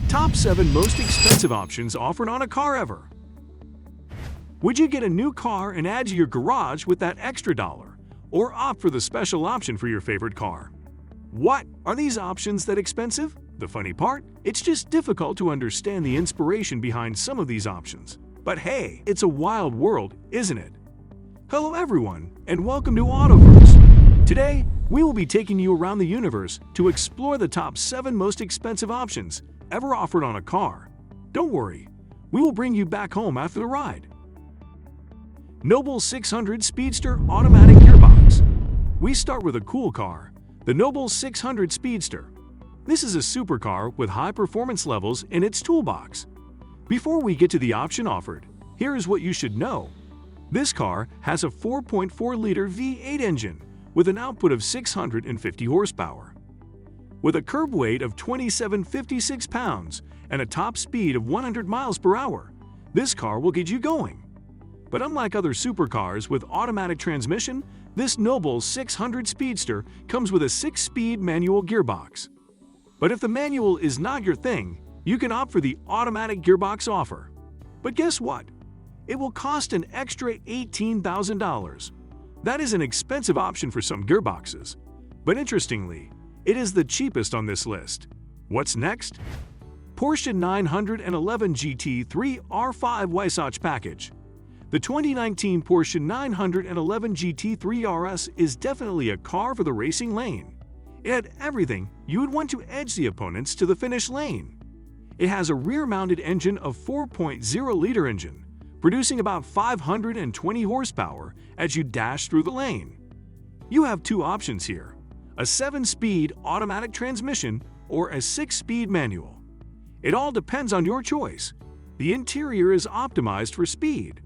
Top 7 most expensive options offered on a car ever. Would you get a new car and add to your garage with that extra dollar, or opt for the special option for your favorite car? What? Are these options that expensive? The funny part? It's just difficult to understand the inspiration behind some of these options. But hey, it's a wild world, isn't it? Hello everyone, and welcome to Autoverse. Today, we will be taking you around the universe to explore the top 7 most expensive options ever offered on a car. Don't worry, we will bring you back home after the ride. Noble 600 Speedster Automatic Gearbox. We start with a cool car, the Noble 600 Speedster. This is a supercar with high performance levels in its toolbox. Before we get to the option offered, here is what you should know. This car has a 4.4-liter V8 engine with an output of 650 horsepower. With a curb weight of 2,756 pounds and a top speed of 100 miles per hour, this car will get you going. But unlike other supercars with automatic transmission, this Noble 600 Speedster comes with a 6-speed manual gearbox. But if the manual is not your thing, you can opt for the automatic gearbox offer. But guess what? It will cost an extra $18,000. That is an expensive option for some gearboxes. But interestingly, it is the cheapest on this list. What's next? Porsche 911 GT3 R5 Weissach Package. The 2019 Porsche 911 GT3 RS is definitely a car for the racing lane. It had everything you would want to edge the opponents to the finish lane. It has a rear-mounted engine of 4.0-liter engine, producing about 520 horsepower as you dash through the lane. You have two options here, a 7-speed automatic transmission or a 6-speed manual. It all depends on your choice. The interior is optimized for speed.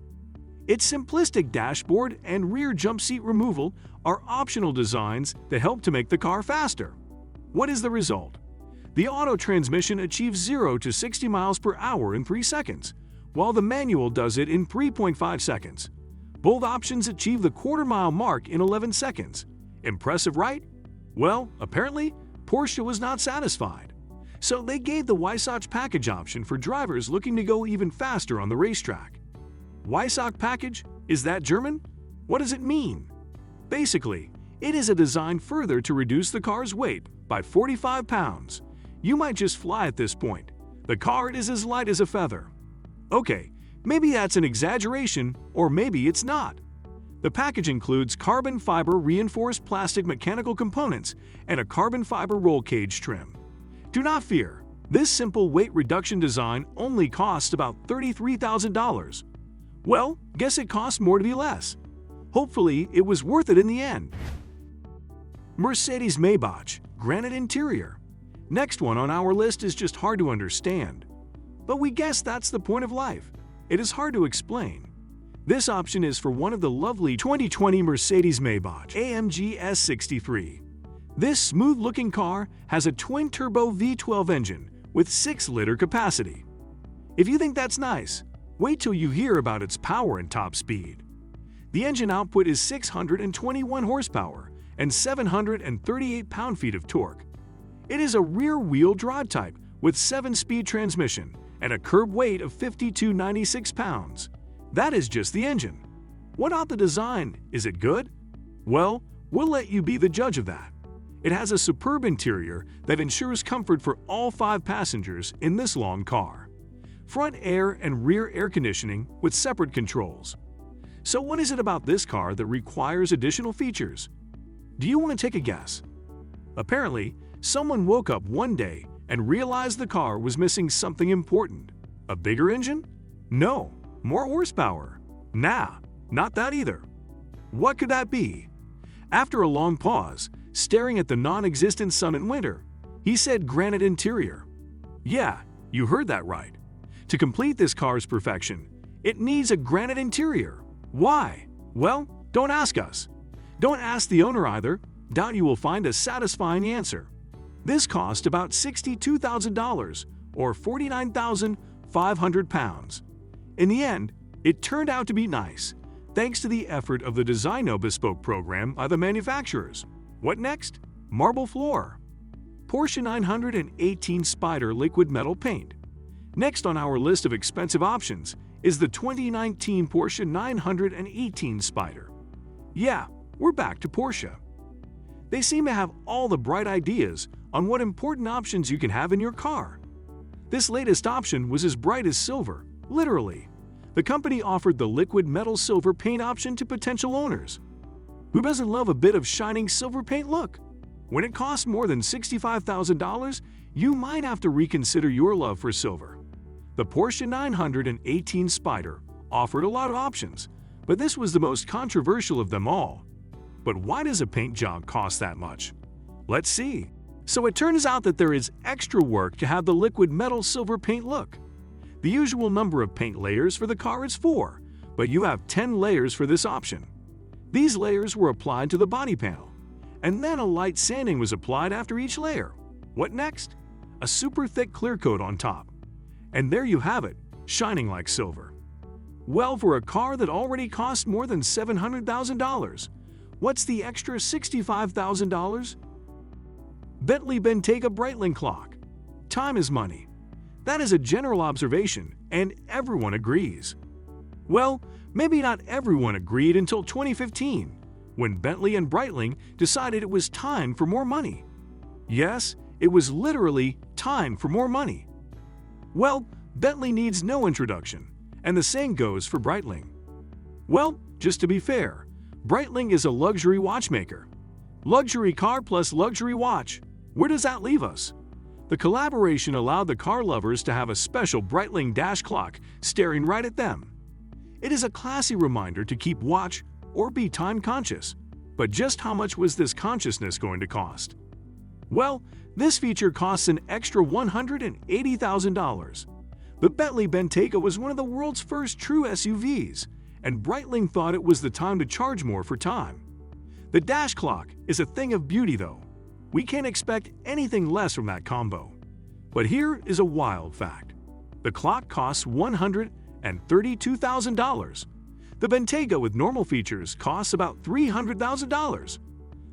Its simplistic dashboard and rear jump seat removal are optional designs that help to make the car faster. What is the result? The auto transmission achieves 0 to 60 miles per hour in 3 seconds, while the manual does it in 3.5 seconds. Both options achieve the quarter-mile mark in 11 seconds. Impressive, right? Well, apparently, Porsche was not satisfied. So they gave the Weissach package option for drivers looking to go even faster on the racetrack. Weissach package? Is that German? What does it mean? Basically, it is a design further to reduce the car's weight by 45 pounds. You might just fly at this point. The car is as light as a feather. Okay, maybe that's an exaggeration, or maybe it's not. The package includes carbon fiber reinforced plastic mechanical components and a carbon fiber roll cage trim. Do not fear, this simple weight reduction design only costs about $33,000. Well, guess it cost more to be less. Hopefully, it was worth it in the end. Mercedes Maybot Granite Interior. Next one on our list is just hard to understand. But we guess that's the point of life. It is hard to explain. This option is for one of the lovely 2020 Mercedes Maybot AMG S63. This smooth-looking car has a twin-turbo V12 engine with 6-liter capacity. If you think that's nice, wait till you hear about its power and top speed. The engine output is 621 horsepower and 738 pound-feet of torque. It is a rear-wheel drive type with 7-speed transmission and a curb weight of 5,296 pounds. That is just the engine. What about the design? Is it good? Well, we'll let you be the judge of that. It has a superb interior that ensures comfort for all 5 passengers in this long car. Front air and rear air conditioning with separate controls. So what is it about this car that requires additional features? Do you want to take a guess? Apparently, someone woke up one day and realized the car was missing something important. A bigger engine? No. More horsepower? Nah, not that either. What could that be? After a long pause, staring at the non-existent sun in winter, he said granite interior. Yeah, you heard that right. To complete this car's perfection, it needs a granite interior. Why? Well, don't ask us. Don't ask the owner either. Doubt you will find a satisfying answer. This cost about $62,000 or 49,500 pounds. In the end, it turned out to be nice, thanks to the effort of the Designo Bespoke program by the manufacturers. What next? Marble floor. Porsche 918 Spider liquid metal paint. Next on our list of expensive options is the 2019 Porsche 918 Spider. Yeah, we're back to Porsche. They seem to have all the bright ideas on what important options you can have in your car. This latest option was as bright as silver, literally. The company offered the liquid metal silver paint option to potential owners. Who doesn't love a bit of shining silver paint look? When it costs more than $65,000, you might have to reconsider your love for silver. The Porsche 918 Spider offered a lot of options, but this was the most controversial of them all. But why does a paint job cost that much? Let's see. So it turns out that there is extra work to have the liquid metal silver paint look. The usual number of paint layers for the car is 4, but you have 10 layers for this option. These layers were applied to the body panel, and then a light sanding was applied after each layer. What next? A super thick clear coat on top. And there you have it, shining like silver. Well, for a car that already cost more than $700,000, what's the extra $65,000? Bentley Bentayga Brightling clock. Time is money. That is a general observation, and everyone agrees. Well, maybe not everyone agreed until 2015, when Bentley and Brightling decided it was time for more money. Yes, it was literally time for more money. Well, Bentley needs no introduction, and the same goes for Brightling. Well, just to be fair, Brightling is a luxury watchmaker. Luxury car plus luxury watch. Where does that leave us? The collaboration allowed the car lovers to have a special Brightling dash clock staring right at them. It is a classy reminder to keep watch or be time conscious. But just how much was this consciousness going to cost? Well, this feature costs an extra $180,000. The Bentley Bentayga was one of the world's first true SUVs, and Brightling thought it was the time to charge more for time. The dash clock is a thing of beauty though. We can't expect anything less from that combo. But here is a wild fact. The clock costs $132,000. The Bentayga with normal features costs about $300,000.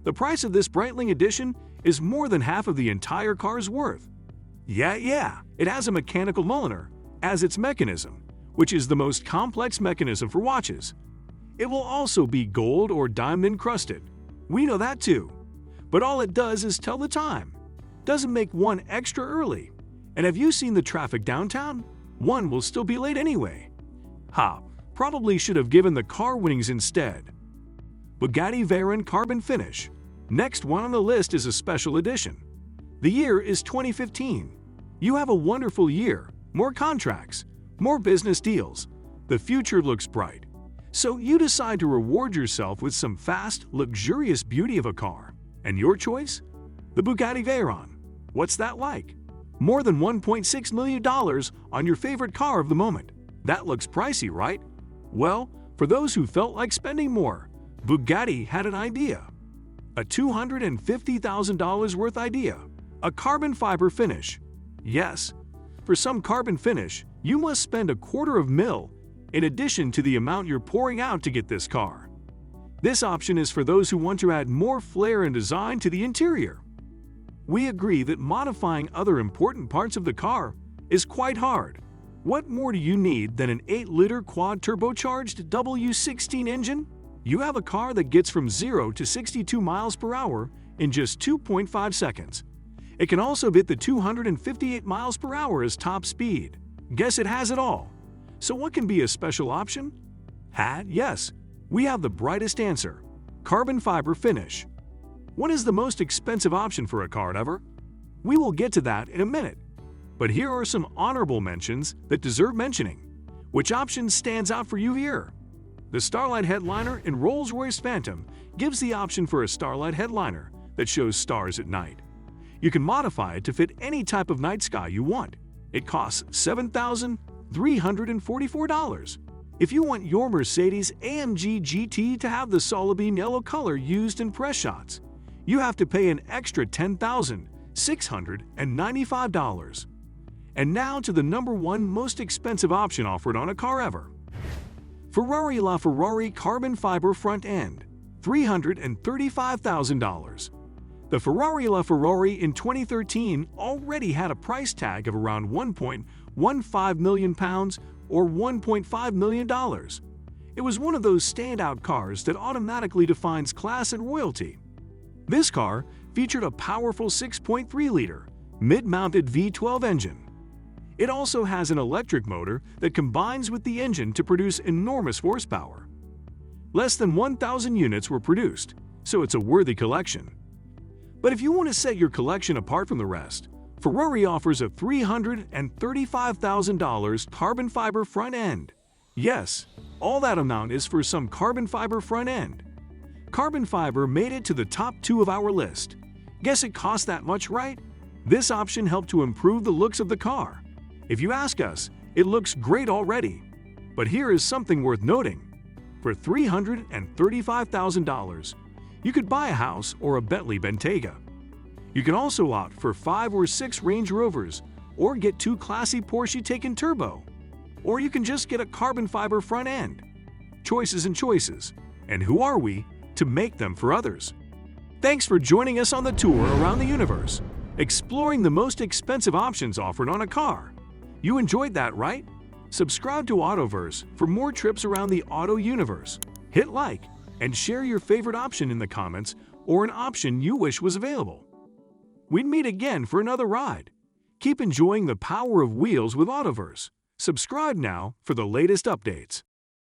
The price of this Brightling edition is more than half of the entire car's worth. Yeah, it has a mechanical mulliner as its mechanism, which is the most complex mechanism for watches. It will also be gold or diamond encrusted. We know that too. But all it does is tell the time. Doesn't make one extra early. And have you seen the traffic downtown? One will still be late anyway. Probably should have given the car winnings instead. Bugatti Varon Carbon Finish. Next one on the list is a special edition. The year is 2015. You have a wonderful year, more contracts, more business deals. The future looks bright. So you decide to reward yourself with some fast, luxurious beauty of a car. And your choice? The Bugatti Veyron. What's that like? More than $1.6 million on your favorite car of the moment. That looks pricey, right? Well, for those who felt like spending more, Bugatti had an idea. A $250,000 worth idea. A carbon fiber finish. Yes, for some carbon finish, you must spend $250,000 in addition to the amount you're pouring out to get this car. This option is for those who want to add more flair and design to the interior. We agree that modifying other important parts of the car is quite hard. What more do you need than an 8-liter quad-turbocharged W16 engine? You have a car that gets from 0 to 62 miles per hour in just 2.5 seconds. It can also hit the 258 miles per hour as top speed. Guess it has it all. So what can be a special option? Yes, we have the brightest answer. Carbon fiber finish. What is the most expensive option for a car ever? We will get to that in a minute. But here are some honorable mentions that deserve mentioning. Which option stands out for you here? The Starlight headliner in Rolls-Royce Phantom gives the option for a Starlight headliner that shows stars at night. You can modify it to fit any type of night sky you want. It costs $7,344. If you want your Mercedes AMG GT to have the Solebeam yellow color used in press shots, you have to pay an extra $10,695. And now to the #1 most expensive option offered on a car ever. Ferrari LaFerrari carbon fiber front end, $335,000. The Ferrari LaFerrari in 2013 already had a price tag of around £1.15 million or $1.5 million. It was one of those standout cars that automatically defines class and royalty. This car featured a powerful 6.3-liter, mid-mounted V12 engine. It also has an electric motor that combines with the engine to produce enormous horsepower. Less than 1,000 units were produced, so it's a worthy collection. But if you want to set your collection apart from the rest, Ferrari offers a $335,000 carbon fiber front end. Yes, all that amount is for some carbon fiber front end. Carbon fiber made it to the top 2 of our list. Guess it cost that much, right? This option helped to improve the looks of the car. If you ask us, it looks great already. But here is something worth noting. For $335,000, you could buy a house or a Bentley Bentayga. You can also opt for 5 or 6 Range Rovers or get 2 classy Porsche Taycan Turbo. Or you can just get a carbon fiber front end. Choices and choices. And who are we to make them for others? Thanks for joining us on the tour around the universe, exploring the most expensive options offered on a car. You enjoyed that, right? Subscribe to Autoverse for more trips around the auto universe. Hit like and share your favorite option in the comments or an option you wish was available. We'd meet again for another ride. Keep enjoying the power of wheels with Autoverse. Subscribe now for the latest updates.